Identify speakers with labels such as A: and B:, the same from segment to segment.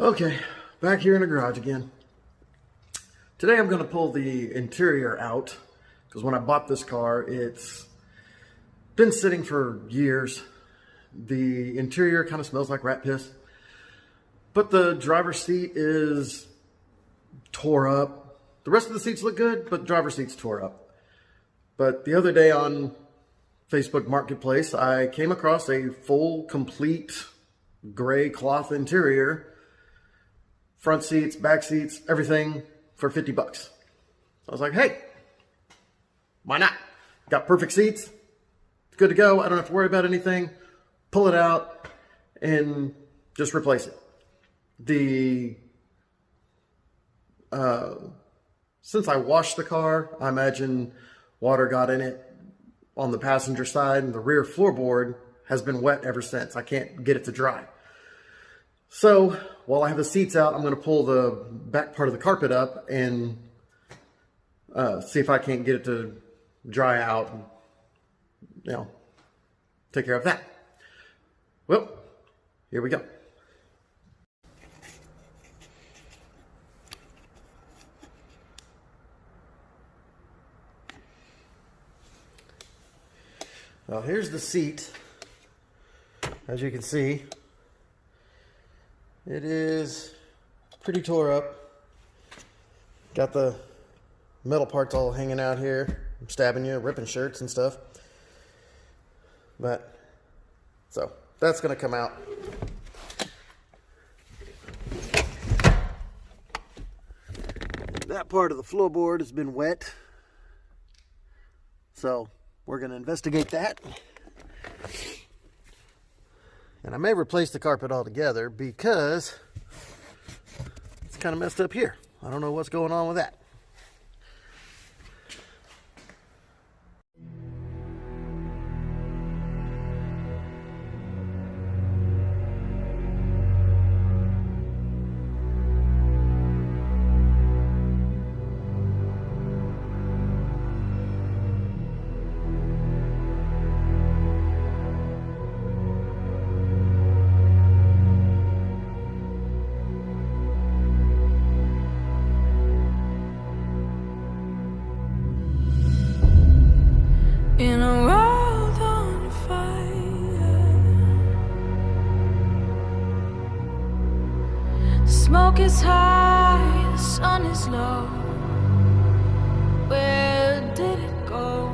A: Okay, back here in the garage again. Today I'm going to pull the interior out because when I bought this car, it's been sitting for years. The interior kind of smells like rat piss, but the driver's seat is tore up. The rest of the seats look good, but the driver's seat's tore up. But the other day on Facebook Marketplace, I came across a full, complete gray cloth interior, front seats, back seats, everything for 50 bucks. I was like, hey, why not? Got perfect seats. It's good to go. I don't have to worry about anything. Pull it out and just replace it. Since I washed the car, I imagine water got in it on the passenger side, and the rear floorboard has been wet ever since. I can't get it to dry. So while I have the seats out, I'm going to pull the back part of the carpet up and see if I can't get it to dry out and, take care of that. Well, here we go. Well, here's the seat. As you can see, it is pretty tore up. Got the metal parts all hanging out here. I'm stabbing you, ripping shirts and stuff. But, so, that's going to come out. That part of the floorboard has been wet. So, we're going to investigate that. And I may replace the carpet altogether because it's kind of messed up here. I don't know what's going on with that.
B: In a world on fire, the smoke is high, the sun is low. Where did it go?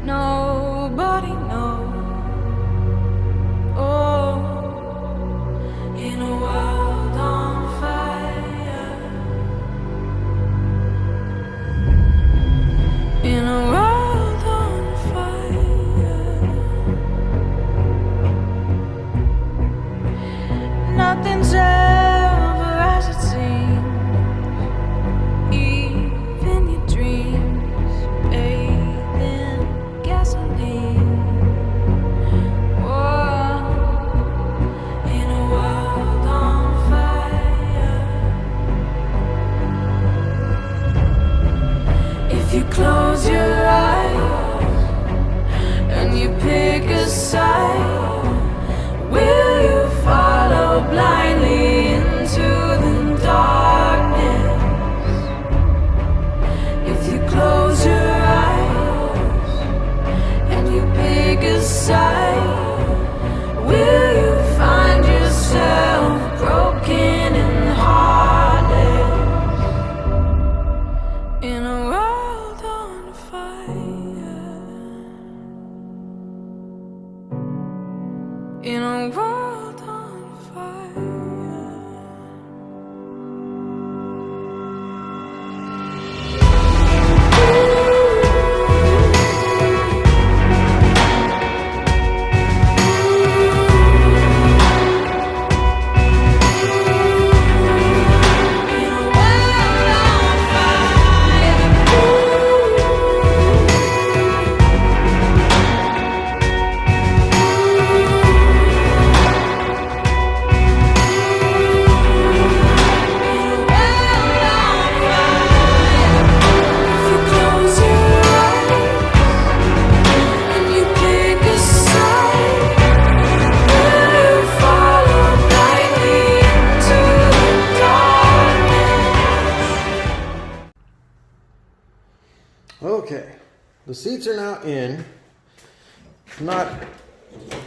B: Nobody knows. Oh, in a world on fire, in a world nothing's ever as it seems, even your dreams bathe in gasoline. Whoa, in a world on fire. If you close your eyes and you pick a side, will you follow blindly into the darkness? If you close your eyes and you pick a side, will you find yourself broken and heartless in a world on fire? In a world on fire.
A: the seats are now in. Not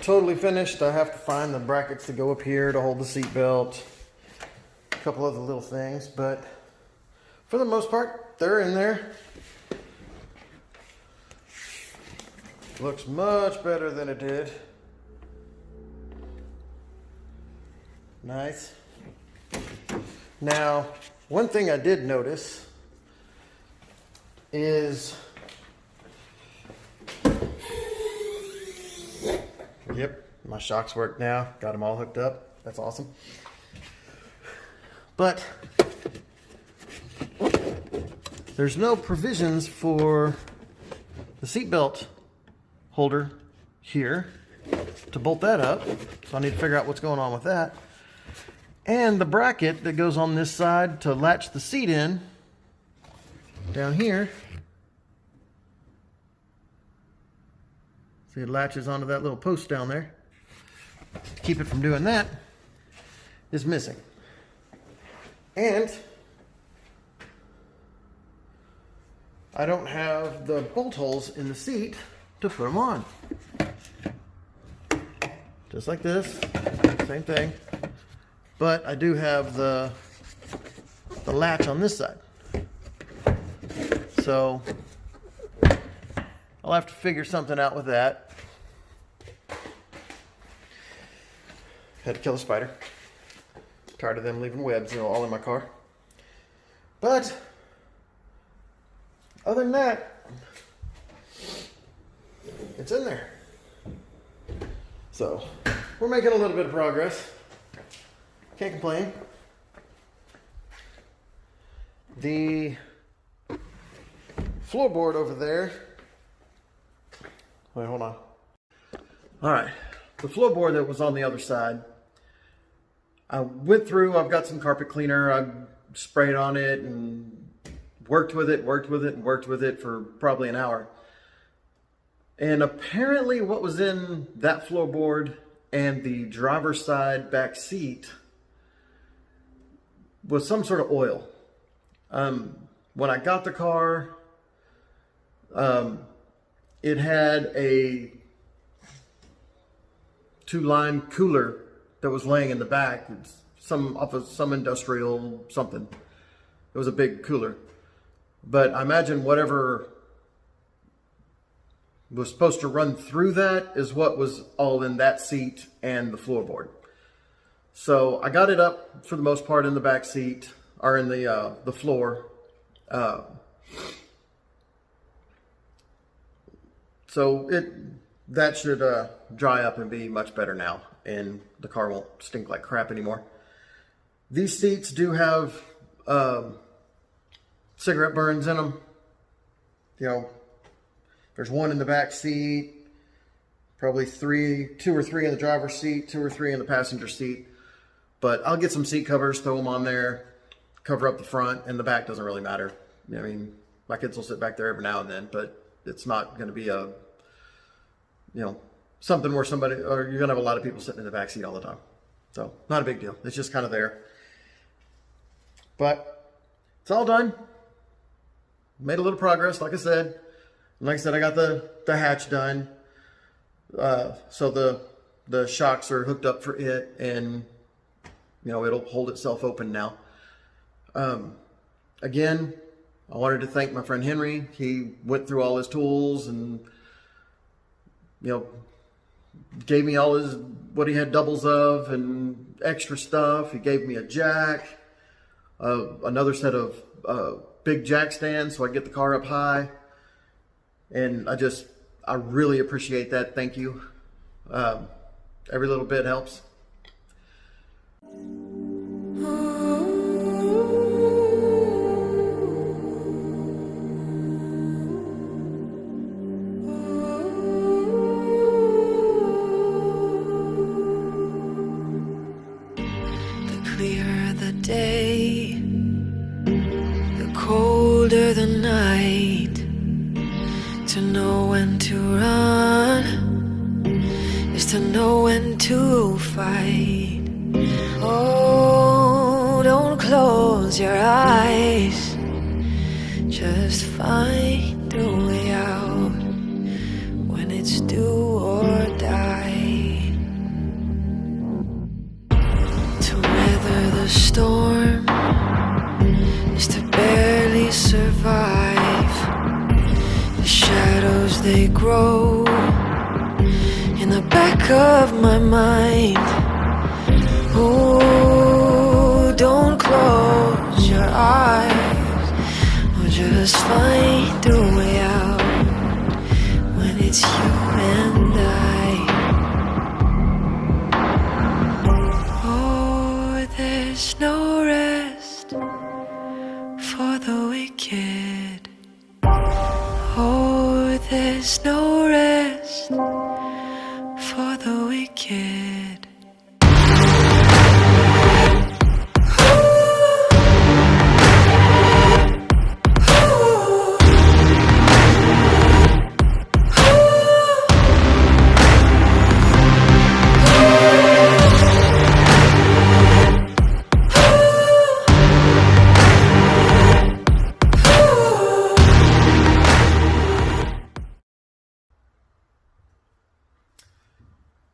A: totally finished. I have to find the brackets to go up here to hold the seat belt. A couple other little things, but for the most part, they're in there. Looks much better than it did. Nice. Now, one thing I did notice is, yep, my shocks work now. Got them all hooked up. That's awesome. But there's no provisions for the seatbelt holder here to bolt that up. So I need to figure out what's going on with that. And the bracket that goes on this side to latch the seat in down here. See, it latches onto that little post down there. To keep it from doing that is missing. And I don't have the bolt holes in the seat to put them on. Just like this, same thing. But I do have the latch on this side. So I'll have to figure something out with that. Had to kill a spider. Tired of them leaving webs, all in my car. But other than that, it's in there. So we're making a little bit of progress. Can't complain. The floorboard over there. Wait, hold on. All right. The floorboard that was on the other side, I went through, I've got some carpet cleaner. I sprayed on it and worked with it for probably an hour. And apparently what was in that floorboard and the driver's side back seat was some sort of oil. When I got the car, it had a 2-line cooler that was laying in the back. It's off of some industrial something. It was a big cooler. But I imagine whatever was supposed to run through that is what was all in that seat and the floorboard. So I got it up for the most part in the back seat, or in the floor. So that should dry up and be much better now, and the car won't stink like crap anymore. These seats do have cigarette burns in them. There's one in the back seat, probably 2 or 3 in the driver's seat, 2 or 3 in the passenger seat. But I'll get some seat covers, throw them on there, cover up the front, and the back doesn't really matter. I mean, my kids will sit back there every now and then, but it's not going to be something where somebody, or you're going to have a lot of people sitting in the back seat all the time. So not a big deal. It's just kind of there. But it's all done. Made a little progress, like I said. Like I said, I got the hatch done. So the shocks are hooked up for it, and it'll hold itself open now. Again, I wanted to thank my friend Henry. He went through all his tools and gave me all what he had doubles of and extra stuff. He gave me a jack, another set of big jack stands so I get the car up high. And I really appreciate that. Thank you. Every little bit helps.
B: The clearer the day, the colder the night. To know when to run is to know when to fight. Oh, don't close your eyes, just find a way out. the storm is to barely survive. The shadows, they grow in the back of my mind. Oh, don't close your eyes, or just find a way out when it's you and I. Oh, there's no rest for the wicked. Oh, there's no rest for the wicked.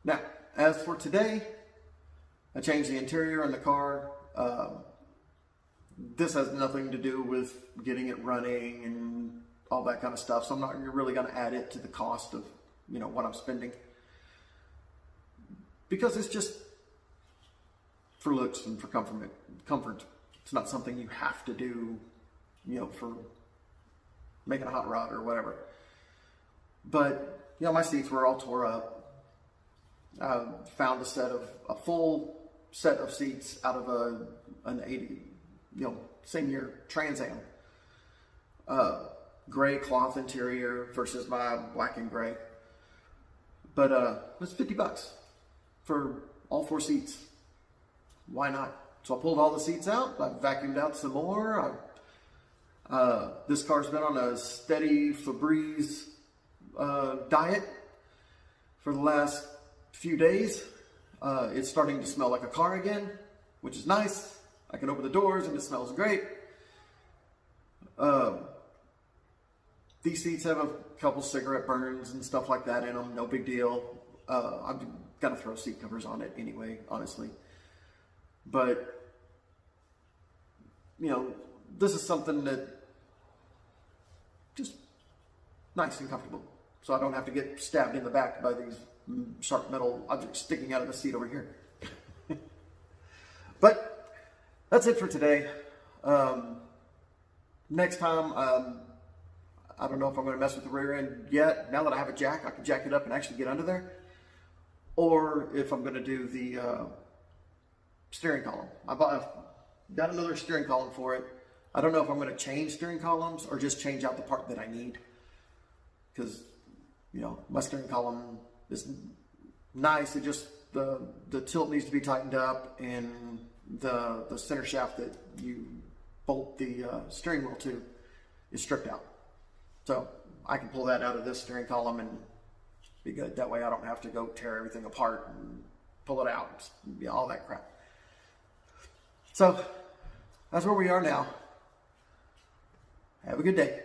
A: Now, as for today, I changed the interior on the car. This has nothing to do with getting it running and all that kind of stuff, so I'm not really going to add it to the cost of, what I'm spending, because it's just for looks and for comfort. It's not something you have to do, for making a hot rod or whatever. But my seats were all tore up. I found a full set of seats out of an 80, same year Trans Am. Gray cloth interior versus my black and gray. But it was $50 for all 4 seats. Why not? So I pulled all the seats out. I vacuumed out some more. This car's been on a steady Febreze diet for the last few days. It's starting to smell like a car again, which is nice. I can open the doors and it smells great. These seats have a couple cigarette burns and stuff like that in them. No big deal. I'm gonna throw seat covers on it anyway, honestly. But this is something that just nice and comfortable, so I don't have to get stabbed in the back by these sharp metal objects sticking out of the seat over here. But that's it for today. Next time, I don't know if I'm going to mess with the rear end yet. Now that I have a jack, I can jack it up and actually get under there. Or if I'm going to do the steering column. I've got another steering column for it. I don't know if I'm going to change steering columns or just change out the part that I need. Because, my steering column is nice. It just, the tilt needs to be tightened up, and the center shaft that you bolt the steering wheel to is stripped out. So I can pull that out of this steering column and be good. That way I don't have to go tear everything apart and pull it out, all that crap. So that's where we are now. Have a good day.